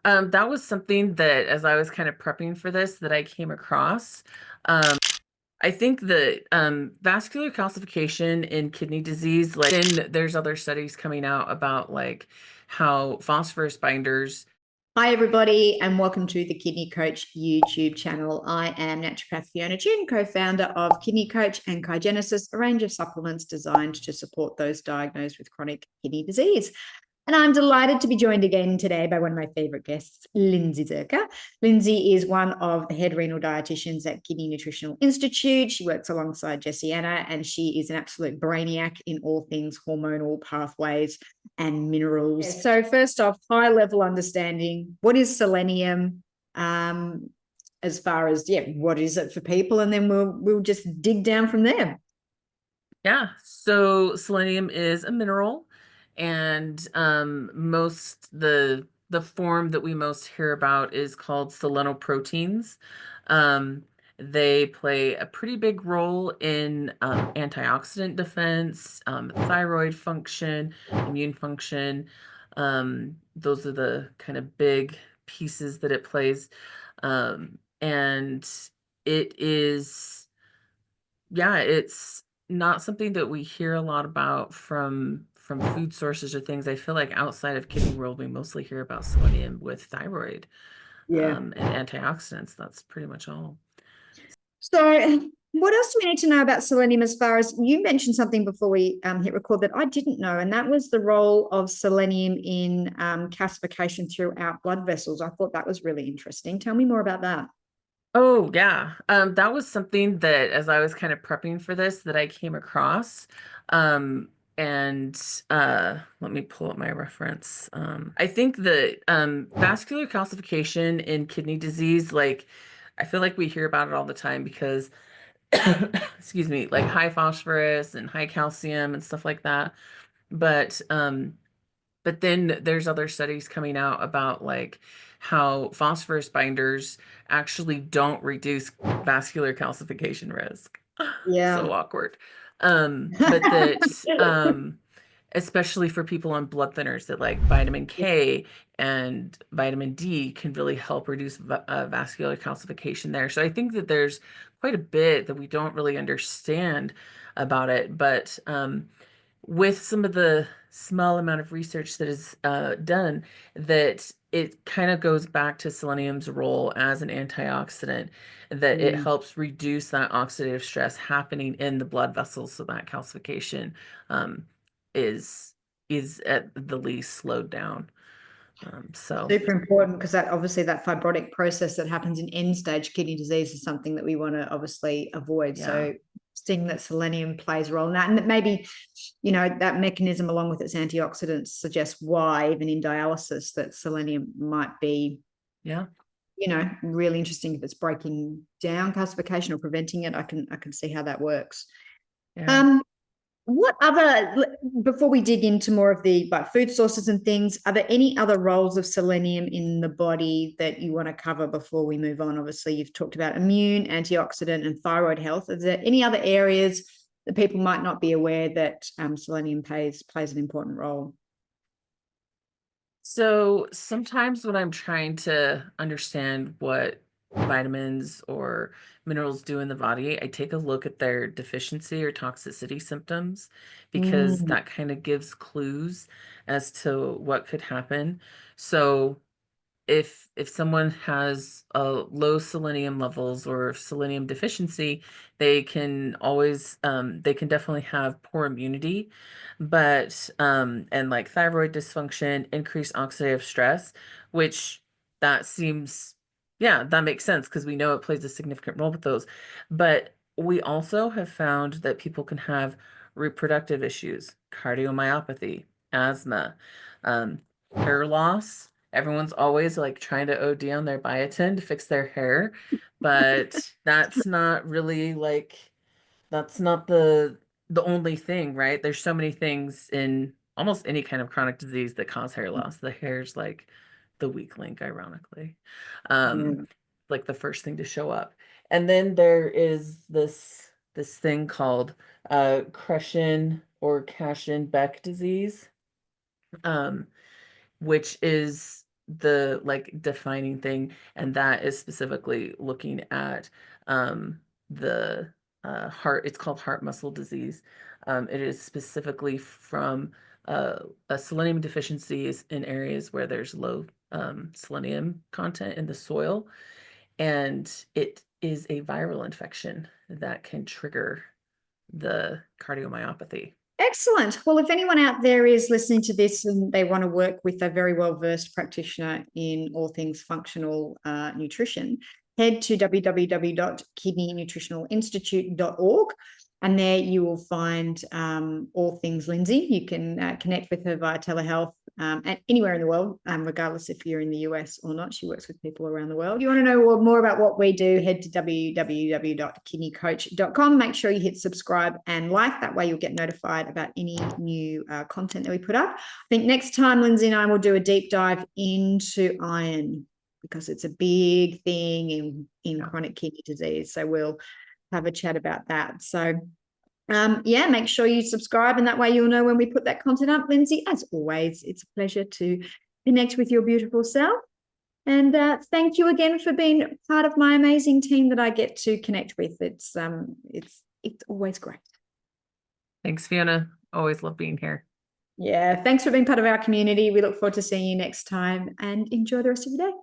that was something that as I was kind of prepping for this that I came across. I think that vascular calcification in kidney disease, like, then there's other studies coming out about like how phosphorus binders. Hi, everybody, and welcome to the Kidney Coach YouTube channel. I am naturopath Fiona Chin, co-founder of Kidney Coach and Kygenesis, a range of supplements designed to support those diagnosed with chronic kidney disease. And I'm delighted to be joined again today by one of my favorite guests, Lindsey Zirker. Lindsey is one of the head renal dietitians at Kidney Nutritional Institute. She works alongside Jessie Anna, and she is an absolute brainiac in all things hormonal pathways and minerals. Yes. So first off, high level understanding, what is selenium? As far as, what is it for people? And then we'll just dig down from there. Yeah, so selenium is a mineral, and most the form that we most hear about is called selenoproteins. They play a pretty big role in antioxidant defense, thyroid function, immune function. Those are the kind of big pieces that it plays. And it is, yeah, it's not something that we hear a lot about from food sources or things. I feel like outside of kidney world, we mostly hear about selenium with thyroid, Yeah. and antioxidants. That's pretty much all. So what else do we need to know about selenium? As far as you mentioned something before we hit record that I didn't know, and that was the role of selenium in calcification throughout blood vessels. I thought that was really interesting. Tell me more about that. Oh, yeah. That was something that as I was kind of prepping for this that I came across. And let me pull up my reference. I think that vascular calcification in kidney disease, like, I feel like we hear about it all the time because excuse me, like high phosphorus and high calcium and stuff like that. But then there's other studies coming out about like how phosphorus binders actually don't reduce vascular calcification risk. Yeah. So awkward. But that especially for people on blood thinners, that like vitamin K and vitamin D can really help reduce vascular calcification there. So I think that there's quite a bit that we don't really understand about it, but with some of the small amount of research that is done, that it kind of goes back to selenium's role as an antioxidant, that it helps reduce that oxidative stress happening in the blood vessels, so that calcification um, is at the least slowed down. So Super important, because that obviously that fibrotic process that happens in end stage kidney disease is something that we want to obviously avoid. yeah. So seeing that selenium plays a role in that, and that maybe, that mechanism along with its antioxidants suggests why even in dialysis that selenium might be, Yeah. really interesting if it's breaking down calcification or preventing it. I can see how that works. Yeah. What other, before we dig into more of the food sources and things, are there any other roles of selenium in the body that you want to cover before we move on? Obviously, you've talked about immune, antioxidant, and thyroid health. Is there any other areas that people might not be aware that selenium plays an important role? So sometimes when I'm trying to understand what vitamins or minerals do in the body, I take a look at their deficiency or toxicity symptoms, because Mm. that kind of gives clues as to what could happen. So if someone has low selenium levels or selenium deficiency, they can always they can definitely have poor immunity, but and like thyroid dysfunction, increased oxidative stress, which that seems, yeah, that makes sense because we know it plays a significant role with those. But we also have found that people can have reproductive issues, cardiomyopathy, asthma, um, hair loss. Everyone's always like trying to OD on their biotin to fix their hair, but that's not really like, that's not the only thing, right? There's so many things in almost any kind of chronic disease that cause hair loss. The hair's like the weak link, ironically. Yeah. Like the first thing to show up. And then there is this thing called Creshan or Cashin-Beck disease. Um, which is the like defining thing, and that is specifically looking at the heart. It's called heart muscle disease. It is specifically from a selenium deficiencies in areas where there's low selenium content in the soil, and it is a viral infection that can trigger the cardiomyopathy. Excellent. Well, if anyone out there is listening to this and they want to work with a very well-versed practitioner in all things functional nutrition, head to www.kidneynutritionalinstitute.org, and there you will find all things Lindsey. You can connect with her via telehealth and anywhere in the world, regardless if you're in the US or not. She works with people around the world. If you want to know more about what we do, head to www.kidneycoach.com. Make sure you hit subscribe and like. That way you'll get notified about any new content that we put up. I think next time Lindsey and I will do a deep dive into iron, because it's a big thing in chronic kidney disease. So we'll have a chat about that. So yeah, make sure you subscribe, and that way you'll know when we put that content up. Lindsey, as always, it's a pleasure to connect with your beautiful self. And thank you again for being part of my amazing team that I get to connect with. It's always great. Thanks, Fiona. Always love being here. Yeah, thanks for being part of our community. We look forward to seeing you next time, and enjoy the rest of your day.